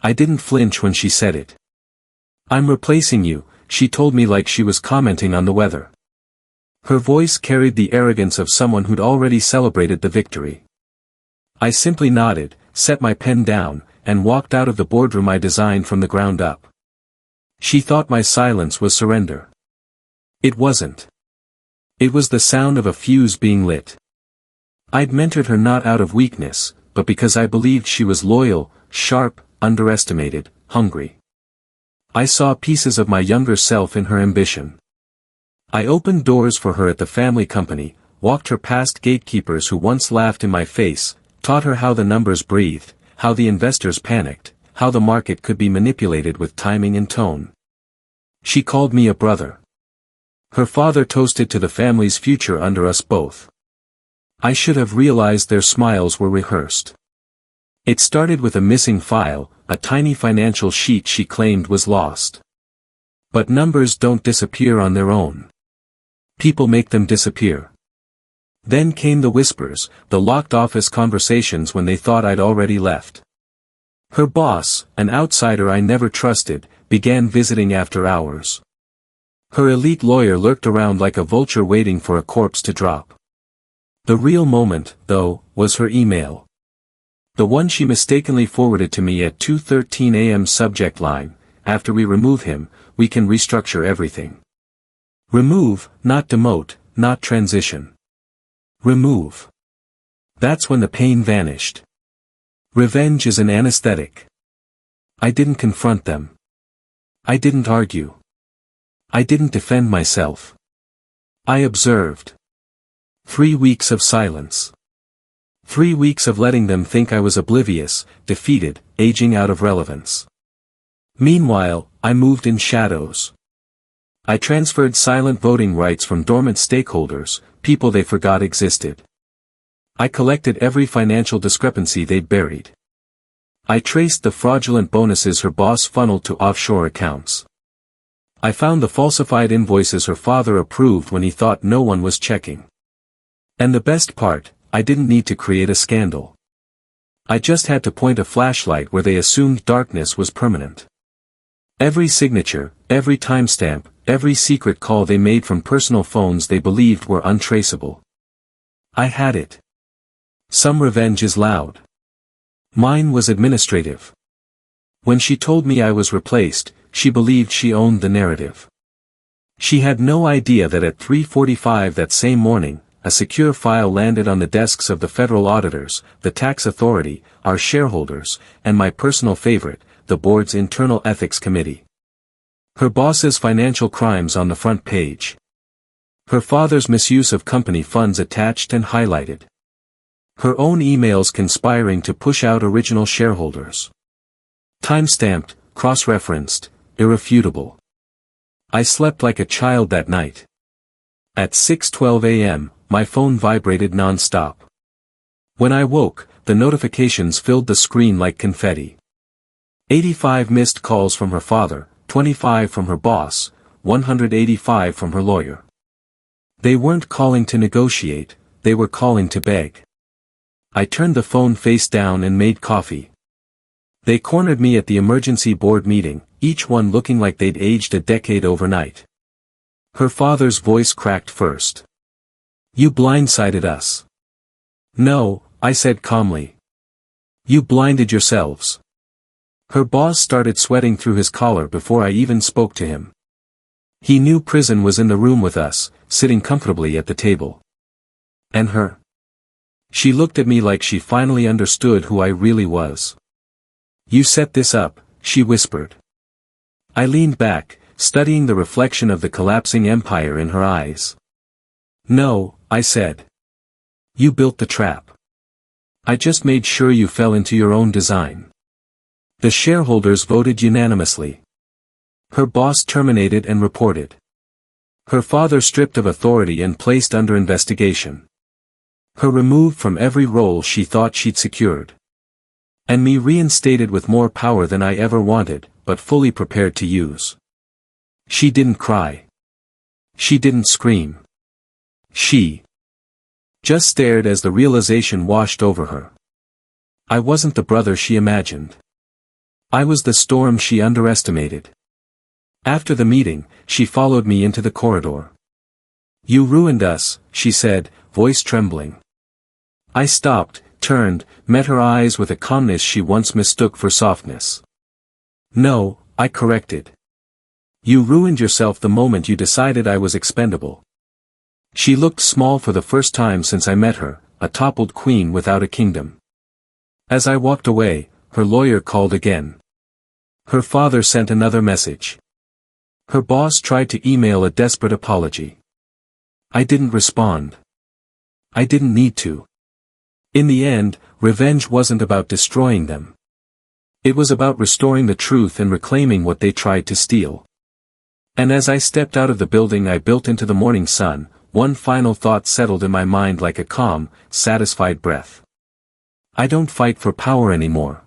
I didn't flinch when she said it. "I'm replacing you," she told me like she was commenting on the weather. Her voice carried the arrogance of someone who'd already celebrated the victory. I simply nodded, set my pen down, and walked out of the boardroom I designed from the ground up. She thought my silence was surrender. It wasn't. It was the sound of a fuse being lit. I'd mentored her not out of weakness, but because I believed she was loyal, sharp, underestimated, hungry. I saw pieces of my younger self in her ambition. I opened doors for her at the family company, walked her past gatekeepers who once laughed in my face, taught her how the numbers breathed, how the investors panicked, how the market could be manipulated with timing and tone. She called me a brother. Her father toasted to the family's future under us both. I should have realized their smiles were rehearsed. It started with a missing file, a tiny financial sheet she claimed was lost. But numbers don't disappear on their own. People make them disappear. Then came the whispers, the locked office conversations when they thought I'd already left. Her boss, an outsider I never trusted, began visiting after hours. Her elite lawyer lurked around like a vulture waiting for a corpse to drop. The real moment, though, was her email. The one she mistakenly forwarded to me at 2:13 a.m. Subject line: "After we remove him, we can restructure everything." Remove, not demote, not transition. Remove. That's when the pain vanished. Revenge is an anesthetic. I didn't confront them. I didn't argue. I didn't defend myself. I observed. 3 weeks of silence. 3 weeks of letting them think I was oblivious, defeated, aging out of relevance. Meanwhile, I moved in shadows. I transferred silent voting rights from dormant stakeholders, people they forgot existed. I collected every financial discrepancy they'd buried. I traced the fraudulent bonuses her boss funneled to offshore accounts. I found the falsified invoices her father approved when he thought no one was checking. And the best part, I didn't need to create a scandal. I just had to point a flashlight where they assumed darkness was permanent. Every signature, every timestamp, every secret call they made from personal phones they believed were untraceable. I had it. Some revenge is loud. Mine was administrative. When she told me I was replaced, she believed she owned the narrative. She had no idea that at 3:45 that same morning, a secure file landed on the desks of the federal auditors, the tax authority, our shareholders, and my personal favorite, the board's internal ethics committee. Her boss's financial crimes on the front page. Her father's misuse of company funds attached and highlighted. Her own emails conspiring to push out original shareholders. Timestamped, cross-referenced, irrefutable. I slept like a child that night. At 6:12 a.m., my phone vibrated non-stop. When I woke, the notifications filled the screen like confetti. 85 missed calls from her father, 25 from her boss, 185 from her lawyer. They weren't calling to negotiate, they were calling to beg. I turned the phone face down and made coffee. They cornered me at the emergency board meeting, each one looking like they'd aged a decade overnight. Her father's voice cracked first. "You blindsided us." "No," I said calmly. "You blinded yourselves." Her boss started sweating through his collar before I even spoke to him. He knew prison was in the room with us, sitting comfortably at the table. And her? She looked at me like she finally understood who I really was. "You set this up," she whispered. I leaned back, studying the reflection of the collapsing empire in her eyes. "No," I said. "You built the trap. I just made sure you fell into your own design." The shareholders voted unanimously. Her boss terminated and reported. Her father stripped of authority and placed under investigation. Her removed from every role she thought she'd secured. And me reinstated with more power than I ever wanted, but fully prepared to use. She didn't cry. She didn't scream. She just stared as the realization washed over her. I wasn't the brother she imagined. I was the storm she underestimated. After the meeting, she followed me into the corridor. "You ruined us," she said, voice trembling. I stopped, turned, met her eyes with a calmness she once mistook for softness. "No," I corrected. "You ruined yourself the moment you decided I was expendable." She looked small for the first time since I met her, a toppled queen without a kingdom. As I walked away, her lawyer called again. Her father sent another message. Her boss tried to email a desperate apology. I didn't respond. I didn't need to. In the end, revenge wasn't about destroying them. It was about restoring the truth and reclaiming what they tried to steal. And as I stepped out of the building I built into the morning sun, one final thought settled in my mind like a calm, satisfied breath. I don't fight for power anymore.